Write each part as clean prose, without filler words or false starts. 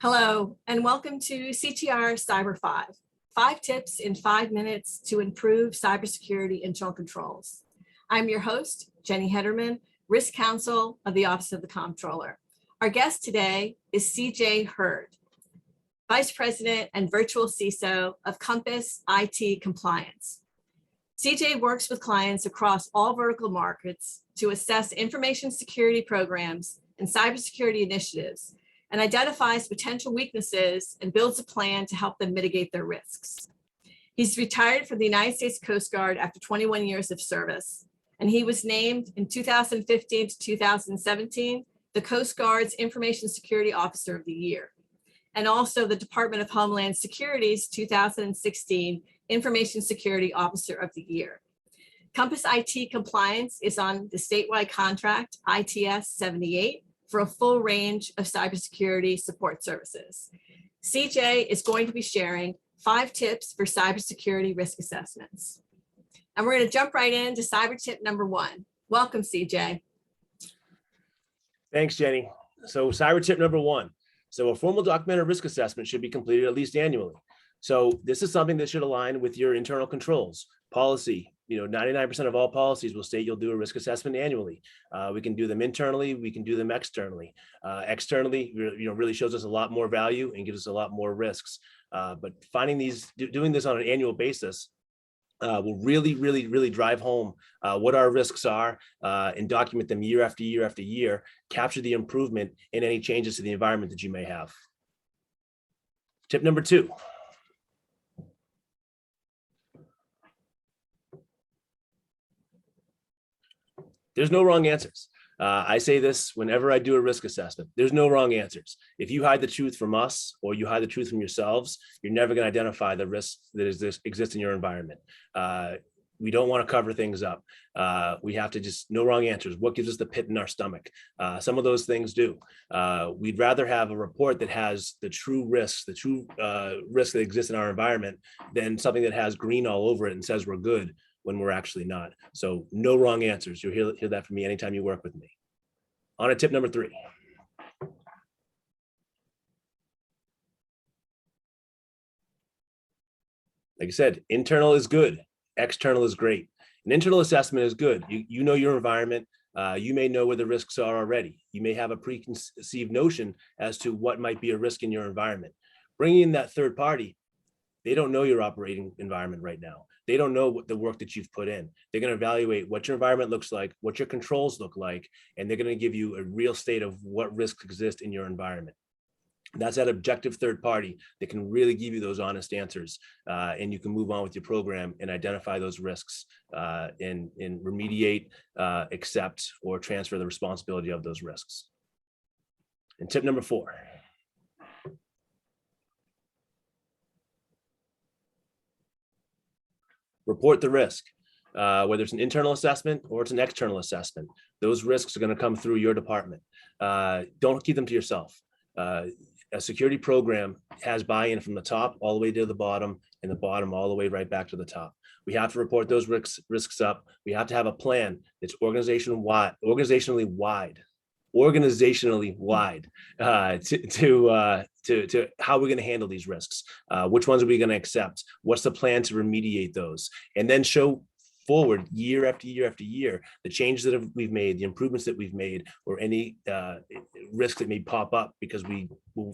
Hello, and welcome to CTR Cyber 5, 5 tips in 5 minutes to improve cybersecurity internal controls. I'm your host, Jenny Hederman, Risk Counsel of the Office of the Comptroller. Our guest today is CJ Hurd, Vice President and Virtual CISO of Compass IT Compliance. CJ works with clients across all vertical markets to assess information security programs and cybersecurity initiatives, and identifies potential weaknesses and builds a plan to help them mitigate their risks. He's retired from the United States Coast Guard after 21 years of service, and he was named in 2015 to 2017 the Coast Guard's Information Security Officer of the Year, and also the Department of Homeland Security's 2016 Information Security Officer of the Year. Compass IT Compliance is on the statewide contract ITS 78 for a full range of cybersecurity support services. CJ is going to be sharing 5 tips for cybersecurity risk assessments. And we're going to jump right into cyber tip number 1. Welcome, CJ. Thanks, Jenny. So cyber tip number 1. So a formal documented risk assessment should be completed at least annually. So this is something that should align with your internal controls, policy. 99% of all policies will state you'll do a risk assessment annually. We can do them internally, we can do them externally. Externally, really shows us a lot more value and gives us a lot more risks. But doing this on an annual basis will really drive home what our risks are and document them year after year after year, capture the improvement and any changes to the environment that you may have. Tip number 2. There's no wrong answers. I say this whenever I do a risk assessment. There's no wrong answers. If you hide the truth from us or you hide the truth from yourselves, you're never going to identify the risks that exist in your environment. We don't want to cover things up. We have to just no wrong answers. What gives us the pit in our stomach? Some of those things do. We'd rather have a report that has the true risks, risks that exist in our environment than something that has green all over it and says we're good when we're actually not. So no wrong answers. You'll hear that from me anytime you work with me. On to tip number 3. Like I said, internal is good, external is great. An internal assessment is good. You know your environment. You may know where the risks are already. You may have a preconceived notion as to what might be a risk in your environment. Bringing in that third party, they don't know your operating environment right now. They don't know what the work that you've put in. They're going to evaluate what your environment looks like, what your controls look like, and they're going to give you a real state of what risks exist in your environment. That's that objective third party that can really give you those honest answers, and you can move on with your program and identify those risks and remediate, accept, or transfer the responsibility of those risks. And tip number 4. Report the risk, whether it's an internal assessment or it's an external assessment. Those risks are going to come through your department. Don't keep them to yourself. A security program has buy-in from the top all the way to the bottom, and the bottom all the way right back to the top. We have to report those risks up. We have to have a plan that's organizationally wide to how we're going to handle these risks. Which ones are we going to accept? What's the plan to remediate those? And then show forward year after year after year the changes that we've made, the improvements that we've made, or any risk that may pop up because we're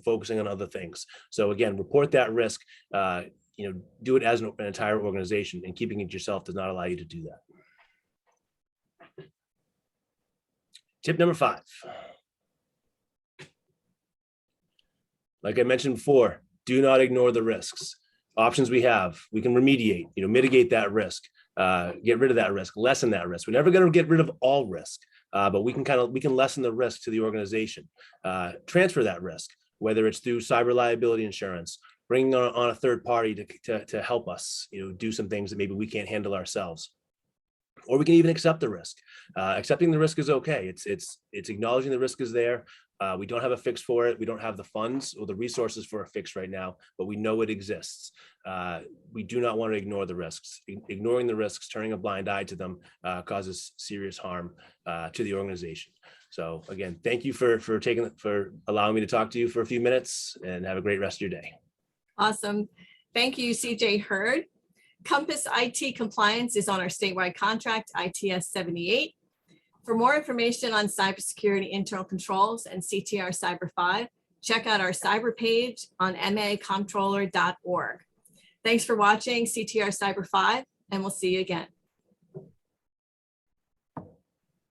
focusing on other things. So again, report that risk. Do it as an entire organization, and keeping it yourself does not allow you to do that. Tip number 5. Like I mentioned before, do not ignore the risks. Options we have, we can remediate, mitigate that risk, get rid of that risk, lessen that risk. We're never going to get rid of all risk, but we can lessen the risk to the organization. Transfer that risk, whether it's through cyber liability insurance, bringing on a third party to help us, do some things that maybe we can't handle ourselves. Or we can even accept the risk. Accepting the risk is okay. It's acknowledging the risk is there. We don't have a fix for it. We don't have the funds or the resources for a fix right now, but we know it exists. We do not want to ignore the risks. Ignoring the risks, turning a blind eye to them, causes serious harm to the organization. So again, thank you for allowing me to talk to you for a few minutes, and have a great rest of your day. Awesome. Thank you, CJ Hurd. Compass IT compliance is on our statewide contract, ITS 78. For more information on cybersecurity internal controls and CTR Cyber 5, check out our cyber page on macomptroller.org. Thanks for watching CTR Cyber 5, and we'll see you again.